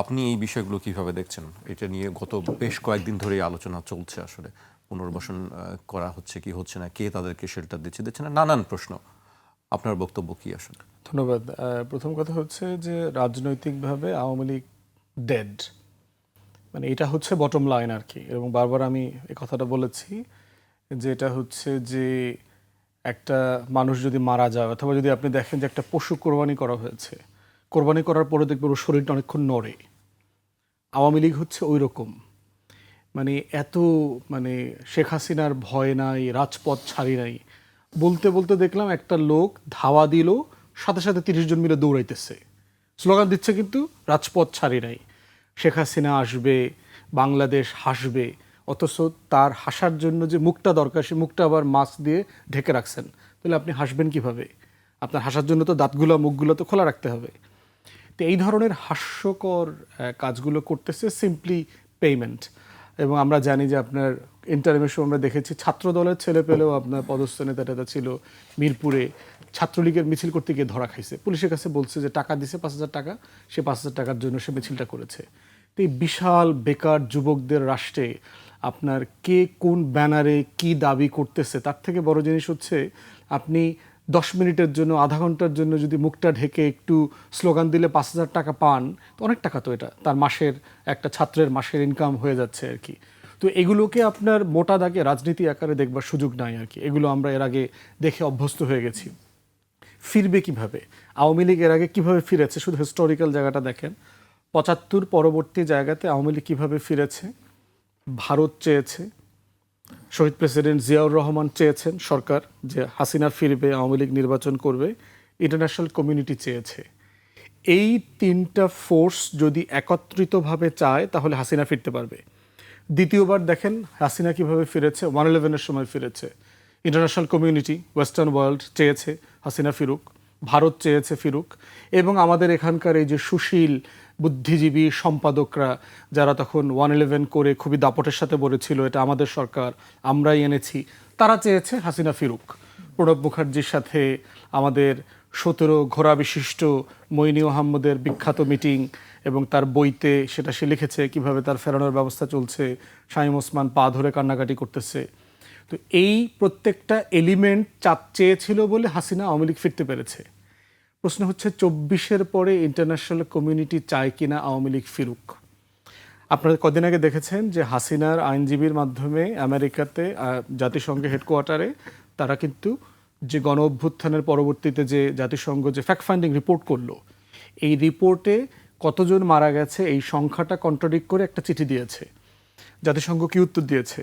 আপনি এই বিষয়গুলো কিভাবে দেখছেন? এটা নিয়ে গত বেশ কয়েকদিন ধরেই আলোচনা চলছে আসলে। পুনর্বাসন করা হচ্ছে কি হচ্ছে না, কে তাদেরকে শেল্টার দিচ্ছে না, নানান প্রশ্ন। আপনার বক্তব্য কি আসলে? ধন্যবাদ। প্রথম কথা হচ্ছে যে রাজনৈতিকভাবে আওয়ামী লীগ ডেড, মানে এটা হচ্ছে বটম লাইন আর কি। এবং বারবার আমি এই কথাটা বলেছি যে এটা হচ্ছে যে একটা মানুষ যদি মারা যায় অথবা যদি আপনি দেখেন যে একটা পশু কোরবানি করা হয়েছে, কোরবানি করার পরে দেখবেন ওর শরীরটা অনেকক্ষণ নড়ে। আওয়ামী লীগ হচ্ছে ওই রকম, মানে এত মানে শেখ হাসিনার ভয় নাই, রাজপথ ছাড়ি নাই। বলতে বলতে দেখলাম একটা লোক ধাওয়া দিল, সাথে সাথে 30 জন মিলে দৌড়াইতেছে, স্লোগান দিচ্ছে কিন্তু রাজপথ ছাড়ি নাই, শেখ হাসিনা আসবে, বাংলাদেশ হাসবে। অথচ তার হাসার জন্য যে মুখটা দরকার সে মুখটা আবার মাস্ক দিয়ে ঢেকে রাখছেন। তাহলে আপনি হাসবেন কিভাবে? আপনার হাসার জন্য তো দাঁতগুলো মুখগুলো তো খোলা রাখতে হবে। তো এই ধরনের হাস্যকর কাজগুলো করতেছে সিম্পলি পেমেন্ট। এবং আমরা জানি যে আপনার ইন্টারমেশন আমরা দেখেছি ছাত্র দলের ছেলে পেলেও আপনার পদস্থ নেতা টেতা ছিল মিরপুরে ছাত্রলীগের মিছিল করতে গিয়ে ধরা খাইছে, পুলিশের কাছে বলছে যে টাকা দিছে 5,000 টাকা, সে 5,000 টাকার জন্য সে মিছিলটা করেছে। তো এই বিশাল বেকার যুবকদের রাষ্ট্রে আপনার কে কোন ব্যানারে কি দাবি করতেছে, তার থেকে বড় জিনিস হচ্ছে আপনি 10 মিনিটের জন্য আধা ঘন্টার জন্য যদি মুখটা ঢেকে একটু স্লোগান দিলে 5,000 টাকা পান, তো অনেক টাকা, তো এটা তার মাসের একটা ছাত্রের মাসের ইনকাম হয়ে যাচ্ছে আর কি। তো এগুলোকে আপনার মোটা দাগে রাজনীতি আকারে দেখবার সুযোগ নাই আর কি। এগুলো আমরা এর আগে দেখে অভ্যস্ত হয়ে গেছি। ফিরবে কিভাবে? আওয়ামী লীগ এর আগে কিভাবে ফিরেছে শুধু হিস্টোরিক্যাল জায়গাটা দেখেন। 75 পরবর্তী জায়গাতে আওয়ামী লীগ কীভাবে ফিরেছে? ভারত চেয়েছে, শহীদ প্রেসিডেন্ট জিয়াউর রহমান চেয়েছেন সরকার যে হাসিনা ফিরবে, আওয়ামী লীগ নির্বাচন করবে, ইন্টারন্যাশনাল কমিউনিটি চেয়েছে। এই তিনটা ফোর্স যদি একত্রিতভাবে চায় তাহলে হাসিনা ফিরতে পারবে। দ্বিতীয়বার দেখেন হাসিনা কিভাবে ফিরেছে, 1/11-এর সময় ফিরেছে। ইন্টারন্যাশনাল কমিউনিটি, ওয়েস্টার্ন ওয়ার্ল্ড চেয়েছে হাসিনা ফিরুক, ভারত চেয়েছে ফিরুক, এবং আমাদের এখানকার এই যে সুশীল বুদ্ধিজীবী সম্পাদকরা যারা তখন 1/11 করে খুবই দাপটের সাথে বলেছিল এটা আমাদের সরকার, আমরাই এনেছি, তারা চেয়েছে হাসিনা ফিরুক। প্রণব মুখার্জির সাথে আমাদের 17 ঘোড়া বিশিষ্ট মইনি আহম্মদের বিখ্যাত মিটিং, এবং তার বইতে সেটা সে লিখেছে কিভাবে তার ফেরানোর ব্যবস্থা চলছে, শামীম ওসমান পা ধরে কান্নাকাটি করতেছে। তো এই প্রত্যেকটা এলিমেন্ট চেয়েছিল বলে হাসিনা আওয়ামী লীগ ফিরতে পেরেছে। প্রশ্ন হচ্ছে 24-এর পরে ইন্টারন্যাশনাল কমিউনিটি চায় কিনা আওয়ামী লীগ ফিরুক। আপনারা কদিন আগে দেখেছেন যে হাসিনার আইনজীবীর মাধ্যমে আমেরিকাতে জাতিসংঘের হেডকোয়ার্টারে তারা কিন্তু যে গণ অভ্যুত্থানের পরবর্তীতে যে জাতিসংঘ যে ফ্যাক্ট ফাইন্ডিং রিপোর্ট করলো, এই রিপোর্টে কতজন মারা গেছে এই সংখ্যাটা কন্ট্রাডিক্ট করে একটা চিঠি দিয়েছে। জাতিসংঘ কি উত্তর দিয়েছে?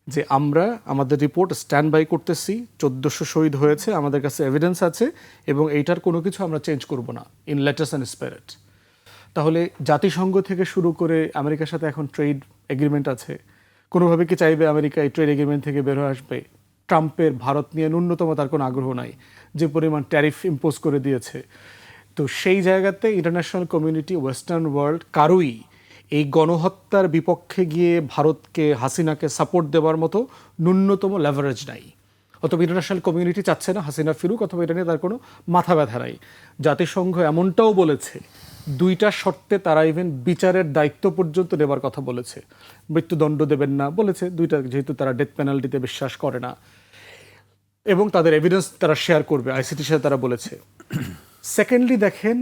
যে আমরা আমাদের রিপোর্ট স্ট্যান্ড বাই করতেছি, 1400 শহীদ হয়েছে, আমাদের কাছে এভিডেন্স আছে, এবং এইটার কোনো কিছু আমরা চেঞ্জ করব না, ইন লেটার্স অ্যান্ড স্পিরিট। তাহলে জাতিসংঘ থেকে শুরু করে আমেরিকার সাথে এখন ট্রেড এগ্রিমেন্ট আছে, কোনোভাবে কি চাইবে আমেরিকা এই ট্রেড এগ্রিমেন্ট থেকে বের হয়ে আসবে? ট্রাম্পের ভারত নিয়ে ন্যূনতম তার কোনো আগ্রহ নাই, যে পরিমাণ ট্যারিফ ইম্পোজ করে দিয়েছে। তো সেই জায়গাতে ইন্টারন্যাশনাল কমিউনিটি, ওয়েস্টার্ন ওয়ার্ল্ড কারোই এই গণহত্যার বিপক্ষে গিয়ে ভারতকে, হাসিনাকে সাপোর্ট দেওয়ার মতো ন্যূনতম লেভারেজ নাই। অথবা ইন্টারন্যাশনাল কমিউনিটি চাচ্ছে না হাসিনা ফিরুক, অথবা এটা নিয়ে তার কোনো মাথা ব্যথা নাই। জাতিসংঘ এমনটাও বলেছে 2টা শর্তে তারা ইভেন বিচারের দায়িত্ব পর্যন্ত নেবার কথা বলেছে। মৃত্যুদণ্ড দেবেন না বলেছে 2টা, যেহেতু তারা ডেথ পেনাল্টিতে বিশ্বাস করে না, এবং তাদের এভিডেন্স তারা শেয়ার করবে আইসিটির সাথে, তারা বলেছে। সেকেন্ডলি দেখেন,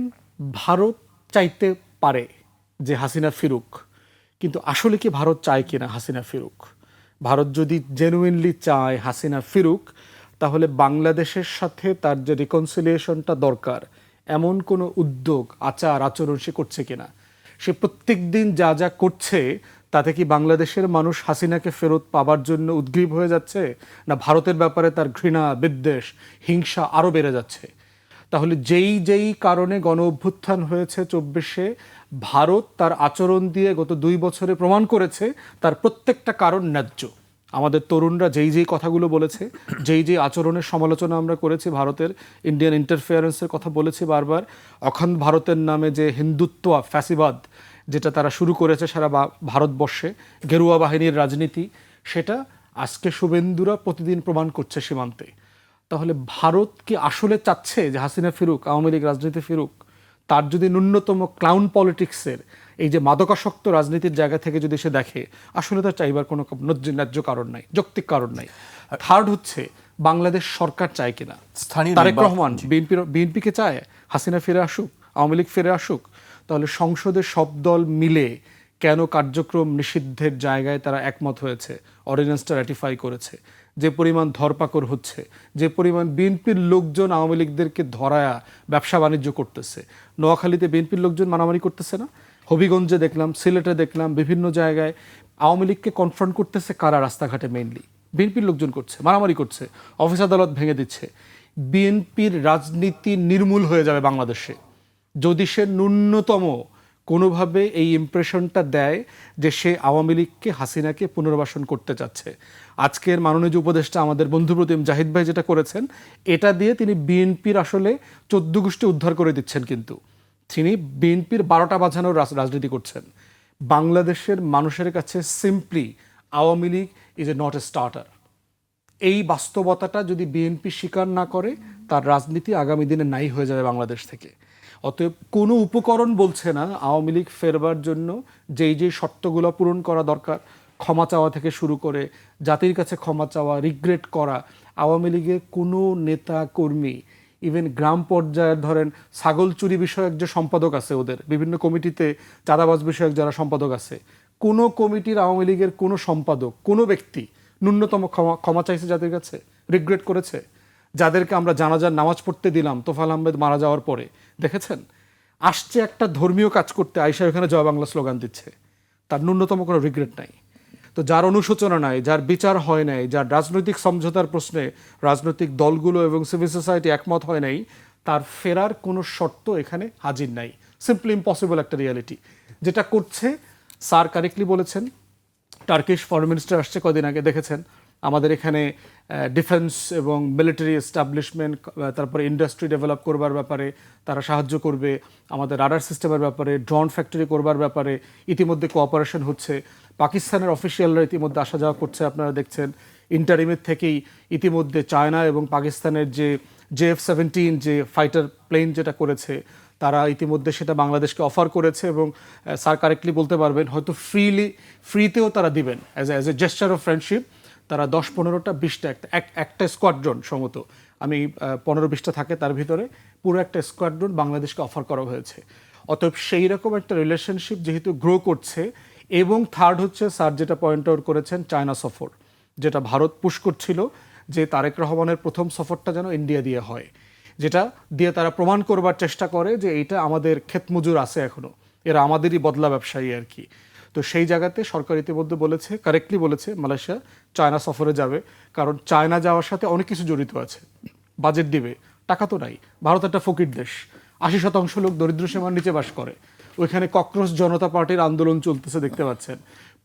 ভারত চাইতে পারে যে হাসিনা ফিরুক, কিন্তু আসলে কি ভারত চায় কিনা হাসিনা ফিরুক? ভারত যদি জেনুইনলি চায় হাসিনা ফিরুক, তাহলে বাংলাদেশের সাথে তার যে রিকনসিলিয়েশনটা দরকার এমন কোনো উদ্যোগ, আচার আচরণ সে করছে কিনা? সে প্রত্যেক দিন যা যা করছে তাতে কি বাংলাদেশের মানুষ হাসিনাকে ফেরত পাবার জন্য উদ্গ্রীব হয়ে যাচ্ছে, না ভারতের ব্যাপারে তার ঘৃণা, বিদ্বেষ, হিংসা আরও বেড়ে যাচ্ছে? তাহলে যেই কারণে গণ অভ্যুত্থান হয়েছে 24-এ, ভারত তার আচরণ দিয়ে গত 2 বছরে প্রমাণ করেছে তার প্রত্যেকটা কারণ ন্যায্য। আমাদের তরুণরা যেই কথাগুলো বলেছে, যেই আচরণের সমালোচনা আমরা করেছি, ভারতের ইন্ডিয়ান ইন্টারফেয়ারেন্সের কথা বলেছি বারবার, অখণ্ড ভারতের নামে যে হিন্দুত্ব ফ্যাসিবাদ যেটা তারা শুরু করেছে সারা ভারতবর্ষে, গেরুয়া বাহিনীর রাজনীতি, সেটা আজকে শুভেন্দুরা প্রতিদিন প্রমাণ করছে সীমান্তে। তাহলে ভারত কি আসলে চাচ্ছে যে হাসিনা ফিরুক, আওয়ামী লীগ রাজনীতি ফিরুক? তার যদি ন্যূনতম ক্লাউন পলিটিক্সের এই যে মাদকাসক্ত রাজনীতির জায়গা থেকে যদি সে দেখে, আসলে তার চাইবার কোনো ন্যায্য কারণ নাই, যৌক্তিক কারণ নাই। থার্ড হচ্ছে বাংলাদেশ সরকার চায় কিনা। স্থানীয় তারেক রহমান বিএনপিকে চায় হাসিনা ফিরে আসুক, আওয়ামী লীগ ফিরে আসুক, তাহলে সংসদে সব দল মিলে কেন কার্যক্রম নিষিদ্ধের জায়গায় তারা একমত হয়েছে, অর্ডিন্যান্সটা র্যাটিফাই করেছে? যে পরিমাণ ধরপাকড় হচ্ছে, যে পরিমাণ বিএনপির লোকজন আওয়ামী লীগদেরকে ধরায়া ব্যবসা বাণিজ্য করতেছে, নোয়াখালীতে বিএনপির লোকজন মারামারি করতেছে না? হবিগঞ্জে দেখলাম, সিলেটে দেখলাম, বিভিন্ন জায়গায় আওয়ামী লীগকে কনফ্রন্ট করতেছে কারা? রাস্তাঘাটে মেইনলি বিএনপির লোকজন করছে, মারামারি করছে, অফিস আদালত ভেঙে দিচ্ছে। বিএনপির রাজনীতি নির্মূল হয়ে যাবে বাংলাদেশে যদি সে ন্যূনতম কোনোভাবে এই ইমপ্রেশনটা দেয় যে সে আওয়ামী লীগকে, হাসিনাকে পুনর্বাসন করতে চাচ্ছে। আজকের মাননীয় উপদেষ্টা আমাদের বন্ধুপ্রতিম জাহিদ ভাই যেটা করেছেন, এটা দিয়ে তিনি বিএনপির আসলে 14 গোষ্ঠী উদ্ধার করে দিচ্ছেন। কিন্তু তিনি বিএনপির 12টা বাজানোর রাজনীতি করছেন। বাংলাদেশের মানুষের কাছে simply Awami League is a not a starter. এই বাস্তবতাটা যদি বিএনপি স্বীকার না করে, তার রাজনীতি আগামী দিনে নাই হয়ে যাবে বাংলাদেশ থেকে। অতএব কোনো উপকরণ বলছে না আওয়ামী লীগ ফেরবার জন্য যেই শর্তগুলো পূরণ করা দরকার, ক্ষমা চাওয়া থেকে শুরু করে জাতির কাছে ক্ষমা চাওয়া, রিগ্রেট করা। আওয়ামী লীগের কোনো নেতা কর্মী, ইভেন গ্রাম পর্যায়ের ধরেন ছাগল চুরি বিষয়ক যে সম্পাদক আছে, ওদের বিভিন্ন কমিটিতে চাঁদাবাজ বিষয়ক যারা সম্পাদক আছে, কোনো কমিটির আওয়ামী লীগের কোনো সম্পাদক, কোনো ব্যক্তি ন্যূনতম ক্ষমা চাইছে জাতির কাছে, রিগ্রেট করেছে? যাদেরকে আমরা জানাজার নামাজ পড়তে দিলাম তোফাল আহমেদ মারা যাওয়ার পরে, দেখেছেন? আসছে একটা ধর্মীয় কাজ করতে, আইসা ওখানে জয় বাংলা স্লোগান দিচ্ছে, তার ন্যূনতম কোনো রিগ্রেট নাই। তো যার অনুশোচনা নাই, যার বিচার হয় নাই, যার রাজনৈতিক সমঝোতার প্রশ্নে রাজনৈতিক দলগুলো এবং সিভিল সোসাইটি একমত হয় নাই, তার ফেরার কোনো শর্ত এখানে হাজির নাই। সিম্পলি ইম্পসিবল একটা রিয়ালিটি। যেটা করছে, স্যার কারেক্টলি বলেছেন, টার্কিশ ফরেন মিনিস্টার আসছে কদিন আগে, দেখেছেন আমাদের এখানে ডিফেন্স এবং মিলিটারি এস্টাবলিশমেন্ট, তারপরে ইন্ডাস্ট্রি ডেভেলপ করবার ব্যাপারে তারা সাহায্য করবে, আমাদের রাডার সিস্টেমের ব্যাপারে, ড্রোন ফ্যাক্টরি করবার ব্যাপারে ইতিমধ্যে কোঅপারেশন হচ্ছে। পাকিস্তানের অফিসিয়ালরা ইতিমধ্যে আসা যাওয়া করছে, আপনারা দেখছেন। ইন্টারিমের থেকেই ইতিমধ্যে চায়না এবং পাকিস্তানের যে JF-17 যে ফাইটার প্লেন যেটা করেছে, তারা ইতিমধ্যে সেটা বাংলাদেশকে অফার করেছে এবং স্যার কারেক্টলি বলতে পারবেন হয়তো ফ্রিতেও তারা দিবেন as a gesture of friendship. তারা 10-15টা 20টা একটা স্কোয়াড্রন সম্ভবত, আমি 15-20টা থাকে তার ভিতরে, পুরো একটা স্কোয়াড্রন বাংলাদেশকে অফার করা হয়েছে। অতএব সেই রকম একটা রিলেশনশিপ যেহেতু গ্রো করছে। এবং থার্ড হচ্ছে স্যার যেটা পয়েন্ট আউট করেছেন, চায়না সফর, যেটা ভারত পুশ করছিল যে তারেক রহমানের প্রথম সফরটা যেন ইন্ডিয়া দিয়ে হয়, যেটা দিয়ে তারা প্রমাণ করবার চেষ্টা করে যে এইটা আমাদের ক্ষেতমজুর আছে এখনো, এরা আমাদেরই বদলা ব্যবসায়ী আর কি। তো সেই জায়গাতে সরকার ইতিমধ্যে বলেছে, কারেক্টলি বলেছে, মালয়েশিয়া চায়না সফরে যাবে, কারণ চায়না যাওয়ার সাথে অনেক কিছু জড়িত আছে। বাজেট দিবে, টাকা তো নাই। ভারত একটা ফকির দেশ, 80% লোক দরিদ্র সীমার নিচে বাস করে। ওইখানে ককরোচ জনতা পার্টির আন্দোলন চলতেছে, দেখতে পাচ্ছেন।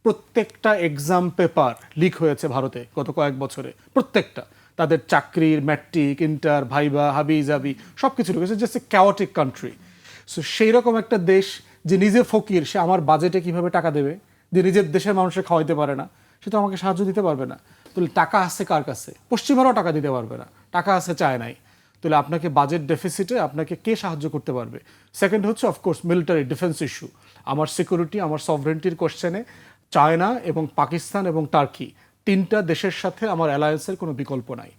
প্রত্যেকটা এক্সাম পেপার লিক হয়েছে ভারতে গত কয়েক বছরে, প্রত্যেকটা। তাদের চাকরির, ম্যাট্রিক, ইন্টার, ভাইবা, হাবি জাবি সব কিছু ঢুকেছে। Just a chaotic country. So সেই রকম একটা দেশ যে নিজে ফকির, সে আমার বাজেটে কিভাবে টাকা দেবে? যে নিজের দেশের মানুষের খাওয়াইতে পারে না, সে তো আমাকে সাহায্য দিতে পারবে না। তাহলে টাকা আছে কার কাছে? পশ্চিমারাও টাকা দিতে পারবে না, টাকা আছে চায়নায়। তাহলে আপনাকে বাজেট ডেফিসিটে আপনাকে কে সাহায্য করতে পারবে? সেকেন্ড হচ্ছে অফকোর্স মিলিটারি ডিফেন্স ইস্যু। আমার সিকিউরিটি, আমার সভরেন্টির কোশ্চেনে চায়না এবং পাকিস্তান এবং টার্কি, 3টা দেশের সাথে আমার অ্যালায়েন্সের কোনো বিকল্প নাই।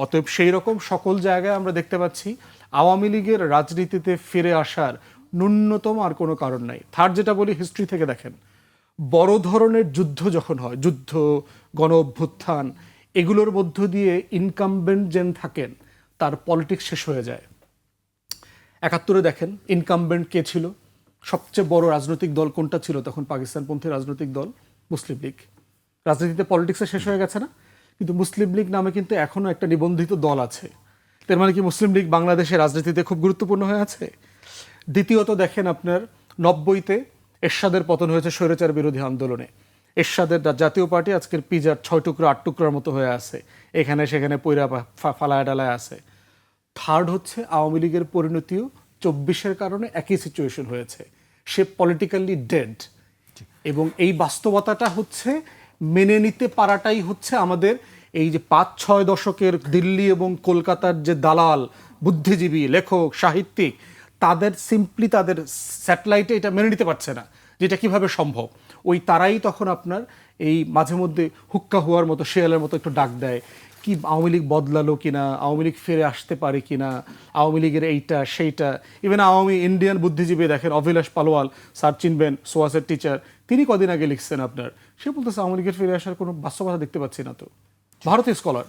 অতএব সেই রকম সকল জায়গায় আমরা দেখতে পাচ্ছি আওয়ামী লীগের রাজনীতিতে ফিরে আসার ন্যূনতম আর কোনো কারণ নাই। থার্ড যেটা বলি, হিস্ট্রি থেকে দেখেন, বড় ধরনের যুদ্ধ যখন হয়, যুদ্ধ, গণ অভ্যুত্থান, এগুলোর মধ্য দিয়ে ইনকামবেন্ট যেন থাকেন, তার পলিটিক্স শেষ হয়ে যায়। 71-এ দেখেন ইনকামবেন্ট কে ছিল? সবচেয়ে বড় রাজনৈতিক দল কোনটা ছিল তখন? পাকিস্তানপন্থী রাজনৈতিক দল মুসলিম লীগ। রাজনীতিতে পলিটিক্সে শেষ হয়ে গেছে না? কিন্তু মুসলিম লীগ নামে কিন্তু এখনও একটা নিবন্ধিত দল আছে। তার মানে কি মুসলিম লীগ বাংলাদেশের রাজনীতিতে খুব গুরুত্বপূর্ণ হয়ে আছে? দ্বিতীয়ত দেখেন, আপনার 90-তে এরশাদের পতন হয়েছে স্বৈরাচার বিরোধী আন্দোলনে। এরশাদের জাতীয় পার্টি আজকের পিজার 6 টুকরো 8 টুকরার মতো হয়ে আছে, এখানে সেখানে পইরা ফালায় ডালায় আছে। থার্ড হচ্ছে আওয়ামী লীগের পরিণতিও 24-এর কারণে একই সিচুয়েশন হয়েছে, সে পলিটিক্যালি ডেড। এবং এই বাস্তবতাটা হচ্ছে মেনে নিতে পারাটাই হচ্ছে আমাদের এই যে 5-6 দশকের দিল্লি এবং কলকাতার যে দালাল, বুদ্ধিজীবী, লেখক, সাহিত্যিক, তাদের সিম্পলি তাদের স্যাটেলাইটে এটা মেনে নিতে পারছে না যেটা কিভাবে সম্ভব, ওই তারাই তখন আপনার এই মাঝে মধ্যে হুক্কা হওয়ার মতো শেয়ালের মতো একটু ডাক দেয় কি আওয়ামী লীগ বদলালো কিনা, আওয়ামী লীগ ফিরে আসতে পারে কিনা, আওয়ামী লীগের এইটা সেইটা। ইভেন আওয়ামী ইন্ডিয়ান বুদ্ধিজীবী দেখেন অভিলাষ পালোয়াল, স্যার চিনবেন, সোয়াসের টিচার, তিনি কদিন আগে লিখছেন আপনার, সে বলতেছে আওয়ামী লীগের ফিরে আসার কোনো বাস্তবতা দেখতে পাচ্ছি না। তো ভারতীয় স্কলার